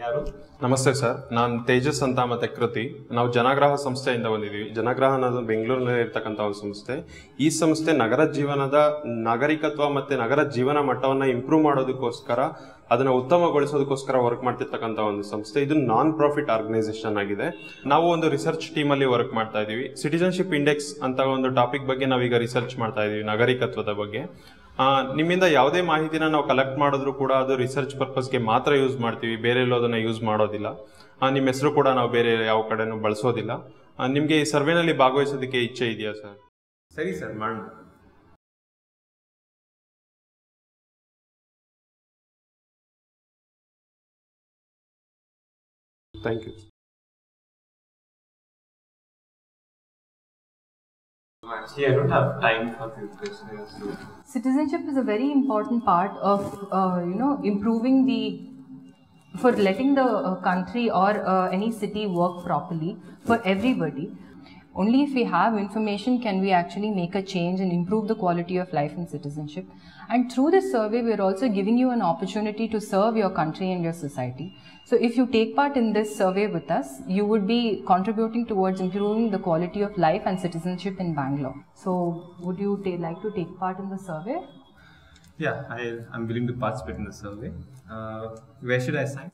ಯಾರು? ನಮಸ್ತೆ ಸರ್, ನಾನು ತೇಜಸ್ ಅಂತ ಮತ್ತೆ ಕೃತಿ. ನಾವು ಜನಗ್ರಹ ಸಂಸ್ಥೆಯಿಂದ ಬಂದಿದ್ದೀವಿ. ಜನಗ್ರಹ ಅನ್ನೋದು ಬೆಂಗಳೂರಿನಲ್ಲಿ ಇರ್ತಕ್ಕಂಥ ಒಂದು ಸಂಸ್ಥೆ. ಈ ಸಂಸ್ಥೆ ನಗರ ಜೀವನದ ನಾಗರಿಕತ್ವ ಮತ್ತೆ ನಗರ ಜೀವನ ಮಟ್ಟವನ್ನು ಇಂಪ್ರೂವ್ ಮಾಡೋದಕ್ಕೋಸ್ಕರ, ಅದನ್ನ ಉತ್ತಮಗೊಳಿಸೋದಕ್ಕೋಸ್ಕರ ವರ್ಕ್ ಮಾಡ್ತಿರ್ತಕ್ಕಂಥ ಒಂದು ಸಂಸ್ಥೆ. ಇದು ನಾನ್ ಪ್ರಾಫಿಟ್ ಆರ್ಗನೈಸೇಷನ್ ಆಗಿದೆ. ನಾವು ಒಂದು ರಿಸರ್ಚ್ ಟೀಮ್ ಅಲ್ಲಿ ವರ್ಕ್ ಮಾಡ್ತಾ ಇದೀವಿ. ಸಿಟಿಜನ್ಶಿಪ್ ಇಂಡೆಕ್ಸ್ ಅಂತ ಒಂದು ಟಾಪಿಕ್ ಬಗ್ಗೆ ನಾವೀಗ ರಿಸರ್ಚ್ ಮಾಡ್ತಾ ಇದೀವಿ, ನಾಗರಿಕತ್ವದ ಬಗ್ಗೆ. ನಿಮ್ಮಿಂದ ಯಾವುದೇ ಮಾಹಿತಿನ ನಾವು ಕಲೆಕ್ಟ್ ಮಾಡಿದ್ರು ಕೂಡ ಅದು ರಿಸರ್ಚ್ ಪರ್ಪಸ್ಗೆ ಮಾತ್ರ ಯೂಸ್ ಮಾಡ್ತೀವಿ, ಬೇರೆ ಎಲ್ಲೋ ಅದನ್ನ ಯೂಸ್ ಮಾಡೋದಿಲ್ಲ. ನಿಮ್ಮ ಹೆಸರು ಕೂಡ ನಾವು ಬೇರೆ ಯಾವ ಕಡೆನೂ ಬಳಸೋದಿಲ್ಲ. ನಿಮಗೆ ಈ ಸರ್ವೆನಲ್ಲಿ ಭಾಗವಹಿಸೋದಕ್ಕೆ ಇಚ್ಛೆ ಇದೆಯಾ ಸರ್? ಸರಿ ಸರ್, ಮಾಡೋಣ. Thank you. Actually, I don't have time for this questions. Citizenship is a very important part of, improving for letting the country or any city work properly for everybody. Only if we have information can we actually make a change and improve the quality of life in citizenship. And through this survey, we are also giving you an opportunity to serve your country and your society. So if you take part in this survey with us, you would be contributing towards improving the quality of life and citizenship in Bangalore. So would you like to take part in the survey? Yeah, I'm willing to participate in the survey. Where should I sign?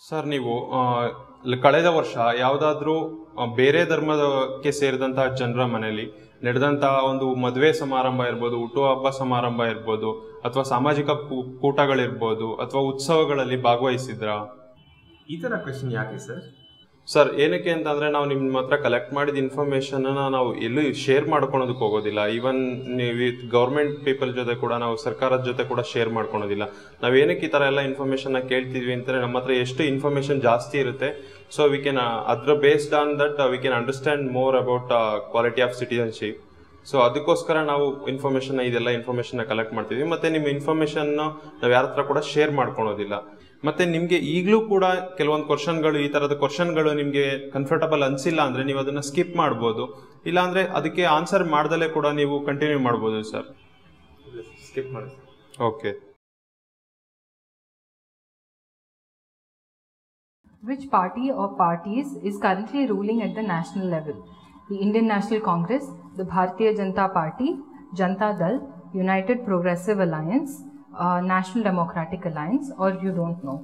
Sir, ನೀವು ಕಳೆದ ವರ್ಷ ಯಾವುದಾದ್ರೂ ಬೇರೆ ಧರ್ಮಕ್ಕೆ ಸೇರಿದಂತಹ ಜನರ ಮನೆಯಲ್ಲಿ ನಡೆದಂತಹ ಒಂದು ಮದುವೆ ಸಮಾರಂಭ ಇರ್ಬೋದು, ಹುಟ್ಟುಹಬ್ಬ ಸಮಾರಂಭ ಇರ್ಬೋದು, ಅಥವಾ ಸಾಮಾಜಿಕ ಕೂಟಗಳಿರ್ಬೋದು, ಅಥವಾ ಉತ್ಸವಗಳಲ್ಲಿ ಭಾಗವಹಿಸಿದ್ರಾ? ಈ ಥರ ಕ್ವೆಶನ್ ಯಾಕೆ ಸರ್? ಸರ್, ಏನಕ್ಕೆ ಅಂತಂದ್ರೆ ನಾವು ನಿಮ್ಮ ಹತ್ರ ಕಲೆಕ್ಟ್ ಮಾಡಿದ ಇನ್ಫಾರ್ಮೇಶನ್ ನಾವು ಎಲ್ಲೂ ಶೇರ್ ಮಾಡ್ಕೊಳೋದಕ್ಕೆ ಹೋಗೋದಿಲ್ಲ. ಈವನ್ ವಿತ್ ಗೌರ್ಮೆಂಟ್ ಪೀಪಲ್ ಜೊತೆ ಕೂಡ, ನಾವು ಸರ್ಕಾರದ ಜೊತೆ ಕೂಡ ಶೇರ್ ಮಾಡ್ಕೊಳೋದಿಲ್ಲ. ನಾವು ಏನಕ್ಕೆ ಈ ಥರ ಎಲ್ಲ ಇನ್ಫಾರ್ಮೇಶನ್ ಕೇಳ್ತಿದ್ವಿ ಅಂತಂದ್ರೆ, ನಮ್ಮ ಹತ್ರ ಎಷ್ಟು ಇನ್ಫಾರ್ಮೇಶನ್ ಜಾಸ್ತಿ ಇರುತ್ತೆ, ಸೊ ವಿ ಕ್ಯಾನ್ ಅದ್ರ based on that we can understand more about quality of citizenship. So ಅದಕ್ಕೋಸ್ಕರ ನಾವು ಇದೆಲ್ಲ ಇನ್ಫಾರ್ಮೇಶನ್ ಕಲೆಕ್ಟ್ ಮಾಡ್ತೀವಿ. ಮತ್ತೆ ನಿಮ್ಮ ಇನ್ಫಾರ್ಮೇಶನ್ ನಾವು ಯಾರ ಹತ್ರ ಕೂಡ ಶೇರ್ ಮಾಡ್ಕೊಳೋದಿಲ್ಲ. ಮತ್ತೆ ನಿಮ್ಗೆ ಈಗಲೂ ಕೂಡ ಕೆಲವೊಂದು ಕ್ವಶನ್ಗಳು, ಈ ತರದ ಕ್ವಶನ್ಗಳು ನಿಮ್ಗೆ ಕಂಫರ್ಟಬಲ್ ಅನ್ಸಿಲ್ಲ ಅಂದ್ರೆ ನೀವು ಅದನ್ನ ಸ್ಕಿಪ್ ಮಾಡ್ಬೋದು. ಇಲ್ಲ ಅಂದ್ರೆ ಅದಕ್ಕೆ ಆನ್ಸರ್ ಮಾಡ್ದಲೇ ಕೂಡ ನೀವು ಕಂಟಿನ್ಯೂ ಮಾಡ್ಬೋದು ಸರ್. ಸ್ಕಿಪ್ ಮಾಡಿ. Okay. Which party or parties is currently ruling at the national level? The Indian National Congress, the Bharatiya Janata Party, Janata Dal, United Progressive Alliance, National Democratic Alliance, or you don't know?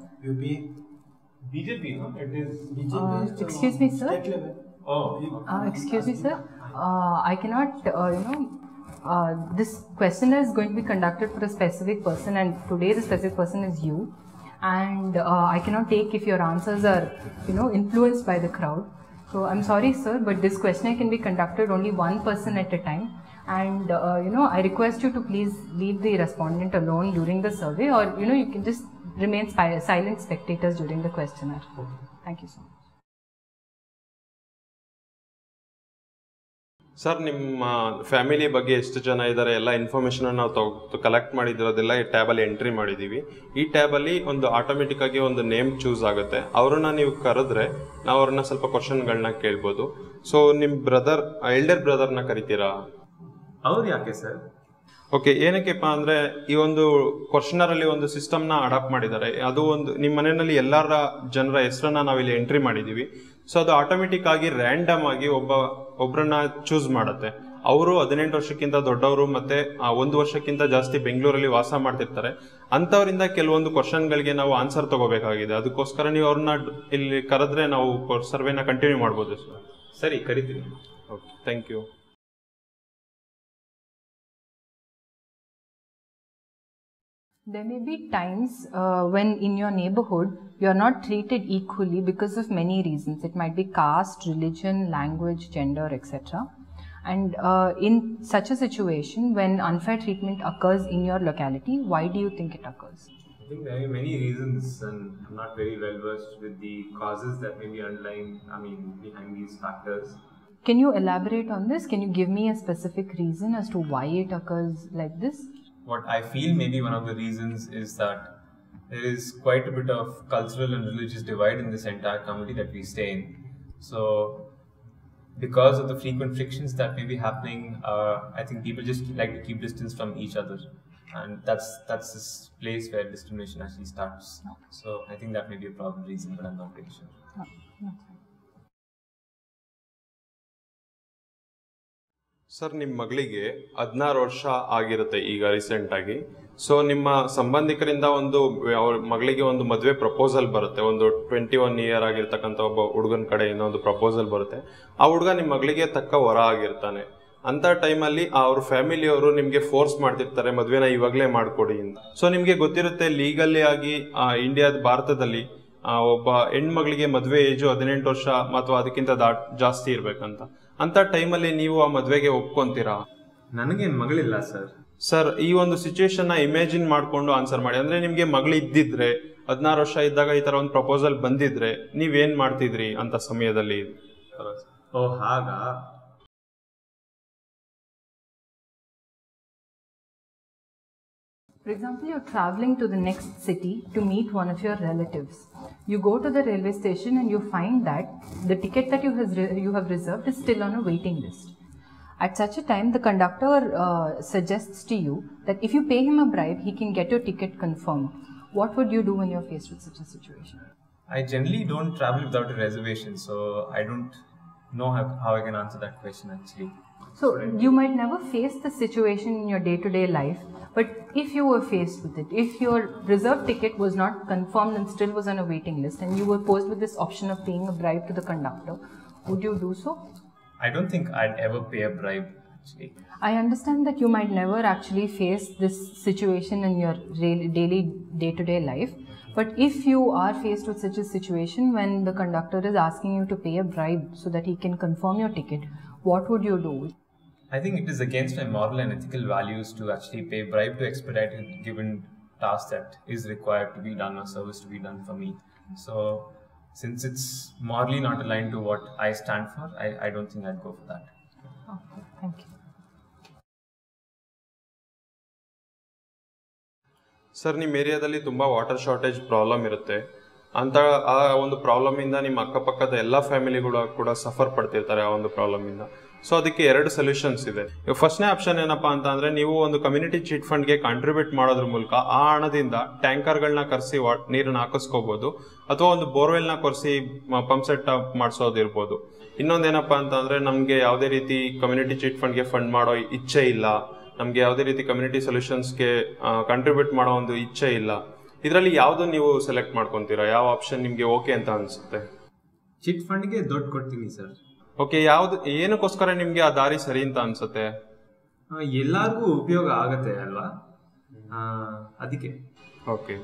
BJP, no? It is BJP. Excuse me, sir. Excuse me, sir. I cannot, this question is going to be conducted for a specific person, and today the specific person is you. And I cannot take if your answers are, influenced by the crowd. So I'm sorry, sir, but this questionnaire can be conducted only one person at a time. And I request you to please leave the respondent alone during the survey, or you can just remain silent spectators during the questionnaire. Thank you so much. Sir, ನಿಮ್ಮ family ಬಗ್ಗೆ ಎಷ್ಟು ಜನ ಇದ್ದಾರೆ, ಎಲ್ಲ information ನಾವು collect ಮಾಡಿದಿರೋದೆಲ್ಲ ಈ ಟ್ಯಾಬಲ್ಲಿ entry ಮಾಡಿದ್ದೀವಿ. ಈ ಟ್ಯಾಬಲ್ಲಿ ಒಂದು ಆಟೋಮೆಟಿಕ್ ಆಗಿ ಒಂದು ನೇಮ್ ಚೂಸ್ ಆಗುತ್ತೆ. ಅವ್ರನ್ನ ನೀವು ಕರೆದ್ರೆ ನಾವು ಅವ್ರನ್ನ ಸ್ವಲ್ಪ ಕ್ವಶನ್ಗಳನ್ನ ಕೇಳ್ಬೋದು. ಸೊ ನಿಮ್ಮ ಎಲ್ಡರ್ ಬ್ರದರ್ನ ಕರಿತೀರಾ? ಅವ್ರು ಯಾಕೆ ಸರ್? ಓಕೆ, ಏನಕ್ಕೆಪ್ಪ ಅಂದ್ರೆ ಈ ಒಂದು ಕ್ವಶನರ್ ಅಲ್ಲಿ ಒಂದು ಸಿಸ್ಟಮ್ನ ಅಡಾಪ್ಟ್ ಮಾಡಿದ್ದಾರೆ. ಅದು ಒಂದು ನಿಮ್ಮ ಮನೆಯಲ್ಲಿ ಎಲ್ಲರ ಜನರ ಹೆಸರನ್ನ ನಾವಿಲ್ಲಿ ಎಂಟ್ರಿ ಮಾಡಿದೀವಿ. ಸೊ ಅದು ಆಟೋಮೆಟಿಕ್ ಆಗಿ ರ್ಯಾಂಡಮ್ ಆಗಿ ಒಬ್ಬರನ್ನ ಚೂಸ್ ಮಾಡುತ್ತೆ. ಅವರು 18 ವರ್ಷಕ್ಕಿಂತ ದೊಡ್ಡವರು ಮತ್ತೆ 1 ವರ್ಷಕ್ಕಿಂತ ಜಾಸ್ತಿ ಬೆಂಗಳೂರಲ್ಲಿ ವಾಸ ಮಾಡ್ತಿರ್ತಾರೆ. ಅಂತವರಿಂದ ಕೆಲವೊಂದು ಕ್ವಶನ್ಗಳಿಗೆ ನಾವು ಆನ್ಸರ್ ತಗೋಬೇಕಾಗಿದೆ. ಅದಕ್ಕೋಸ್ಕರ ನೀವು ಅವ್ರನ್ನ ಇಲ್ಲಿ ಕರೆದ್ರೆ ನಾವು ಸರ್ವೆನ ಕಂಟಿನ್ಯೂ ಮಾಡ್ಬೋದು ಸರ್. ಸರಿ, ಕರಿತೀನಿ. Okay, thank you. There may be times when in your neighborhood you are not treated equally because of many reasons. It might be caste, religion, language, gender, etc. And in such a situation, when unfair treatment occurs in your locality, why do you think it occurs? I think there are many reasons, and I'm not very well versed with the causes that may be behind these factors. Can you elaborate on this? Can you give me a specific reason as to why it occurs like this? What I feel maybe one of the reasons is that there is quite a bit of cultural and religious divide in this entire community that we stay in. So because of the frequent frictions that may be happening, I think people just like to keep distance from each other, and that's this place where discrimination actually starts. So I think that may be a probable reason, but I'm not really sure. Sir, ನಿಮ್ಮ ಮಗಳಿಗೆ 16 ವರ್ಷ ಆಗಿರುತ್ತೆ ಈಗ ರೀಸೆಂಟಾಗಿ. So ನಿಮ್ಮ ಸಂಬಂಧಿಕರಿಂದ ಅವ್ರ ಮಗಳಿಗೆ ಒಂದು ಮದುವೆ ಪ್ರಪೋಸಲ್ ಬರುತ್ತೆ, ಒಂದು 21 ಇಯರ್ ಆಗಿರ್ತಕ್ಕಂಥ ಒಬ್ಬ ಹುಡುಗನ ಕಡೆಯಿಂದ ಒಂದು ಪ್ರಪೋಸಲ್ ಬರುತ್ತೆ. ಆ ಹುಡುಗ ನಿಮ್ಮ ಮಗಳಿಗೆ ತಕ್ಕ ವರ ಆಗಿರ್ತಾನೆ. ಅಂಥ ಟೈಮಲ್ಲಿ ಅವ್ರ ಫ್ಯಾಮಿಲಿಯವರು ನಿಮಗೆ ಫೋರ್ಸ್ ಮಾಡ್ತಿರ್ತಾರೆ ಮದುವೆನ ಇವಾಗಲೇ ಮಾಡಿಕೊಡಿ ಅಂತ. ಸೊ ನಿಮಗೆ ಗೊತ್ತಿರುತ್ತೆ ಲೀಗಲಿ ಆಗಿ ಭಾರತದಲ್ಲಿ ಒಬ್ಬ ಹೆಣ್ಮಗಳಿಗೆ ಮದುವೆ ಏಜು 18 ವರ್ಷ ಅಥವಾ ಅದಕ್ಕಿಂತ ಜಾಸ್ತಿ ಇರ್ಬೇಕಂತ. ಅಂತ ಟೈಮಲ್ಲಿ ನೀವು ಆ ಮದುವೆಗೆ ಒಪ್ಕೊಂತೀರಾ? ನನಗೇನು ಮಗಳಿಲ್ಲ ಸರ್. ಸರ್, ಈ ಒಂದು ಸಿಚುವೇಶನ್ ನ ಇಮ್ಯಾಜಿನ್ ಮಾಡ್ಕೊಂಡು ಆನ್ಸರ್ ಮಾಡಿ. ಅಂದ್ರೆ ನಿಮ್ಗೆ ಮಗಳು ಇದ್ದಿದ್ರೆ 16 ವರ್ಷ ಇದ್ದಾಗ ಈ ತರ ಒಂದು ಪ್ರಪೋಸಲ್ ಬಂದಿದ್ರೆ ನೀವೇನ್ ಮಾಡ್ತಿದ್ರಿ ಅಂತ ಸಮಯದಲ್ಲಿ? ಓ ಹಾಗಾ? For example, you're traveling to the next city to meet one of your relatives. You go to the railway station and you find that the ticket that you have reserved is still on a waiting list. At such a time, the conductor suggests to you that if you pay him a bribe, he can get your ticket confirmed. What would you do when you're faced with such a situation? I generally don't travel without a reservation, so I don't know how I can answer that question actually. So you might never face the situation in your day-to-day life, but if you were faced with it, if your reserved ticket was not confirmed and still was on a waiting list, and you were posed with this option of paying a bribe to the conductor, would you do so? I don't think I'd ever pay a bribe actually. I understand that you might never actually face this situation in your daily day-to-day life, but if you are faced with such a situation when the conductor is asking you to pay a bribe so that he can confirm your ticket, what would you do? I think it is against my moral and ethical values to actually pay bribe to expedite a given task that is required to be done or service to be done for me. So since it's morally not aligned to what I stand for, I don't think I'd go for that. Okay, thank you. Sir, ನಿಮ್ಮ ಏರಿಯಾದಲ್ಲಿ ತುಂಬ water shortage problem ಇರುತ್ತೆ. ಅಂತ ಆ ಒಂದು ಪ್ರಾಬ್ಲಮಿಂದ ನಿಮ್ಮ ಅಕ್ಕಪಕ್ಕದ ಎಲ್ಲ ಫ್ಯಾಮಿಲಿಗಳು ಕೂಡ ಸಫರ್ ಪಡ್ತಿರ್ತಾರೆ ಆ ಒಂದು ಪ್ರಾಬ್ಲಮಿಂದ. ಸೊ ಅದಕ್ಕೆ 2 ಸೊಲ್ಯೂಷನ್ಸ್ ಇದೆ. ಫಸ್ಟ್ನೇ ಆಪ್ಷನ್ ಏನಪ್ಪಾ ಅಂತ ಅಂದ್ರೆ, ನೀವು ಒಂದು ಕಮ್ಯುನಿಟಿ ಚಿಟ್ ಫಂಡ್ಗೆ ಕಾಂಟ್ರಿಬ್ಯೂಟ್ ಮಾಡೋದ್ರ ಮೂಲಕ ಆ ಹಣದಿಂದ ಟ್ಯಾಂಕರ್ಗಳನ್ನ ಕರೆಸಿ ನೀರನ್ನ ಹಾಕಿಸ್ಕೋಬಹುದು, ಅಥವಾ ಒಂದು ಬೋರ್ವೆಲ್ನ ಕೊರೆಸಿ ಪಂಪ್ ಸೆಟ್ ಮಾಡಿಸೋದಿರ್ಬೋದು. ಇನ್ನೊಂದೇನಪ್ಪಾ ಅಂತ ಅಂದ್ರೆ, ನಮಗೆ ಯಾವುದೇ ರೀತಿ ಕಮ್ಯುನಿಟಿ ಚಿಟ್ ಫಂಡ್ಗೆ ಫಂಡ್ ಮಾಡೋ ಇಚ್ಛೆ ಇಲ್ಲ, ನಮಗೆ ಯಾವುದೇ ರೀತಿ ಕಮ್ಯುನಿಟಿ ಸೊಲ್ಯೂಷನ್ಸ್ಗೆ ಕಾಂಟ್ರಿಬ್ಯೂಟ್ ಮಾಡೋ ಒಂದು ಇಚ್ಛೆ ಇಲ್ಲ. ಇದರಲ್ಲಿ ಯಾವುದು ನೀವು ಸೆಲೆಕ್ಟ್ ಮಾಡ್ಕೊಂತೀರಾ? ಯಾವ ಆಪ್ಷನ್ ನಿಮಗೆ ಓಕೆ ಅಂತ ಅನ್ಸುತ್ತೆ? ಚಿಟ್ ಫಂಡ್ಗೆ ದುಡ್ಡು ಕೊಡ್ತೀನಿ ಸರ್. ಓಕೆ, ಏನಕ್ಕೋಸ್ಕರ ನಿಮ್ಗೆ ಆ ದಾರಿ ಸರಿ ಅಂತ ಅನ್ಸುತ್ತೆ? ಎಲ್ಲರಿಗೂ ಉಪಯೋಗ ಆಗತ್ತೆ ಅಲ್ವಾ, ಅದಕ್ಕೆ. ಓಕೆ.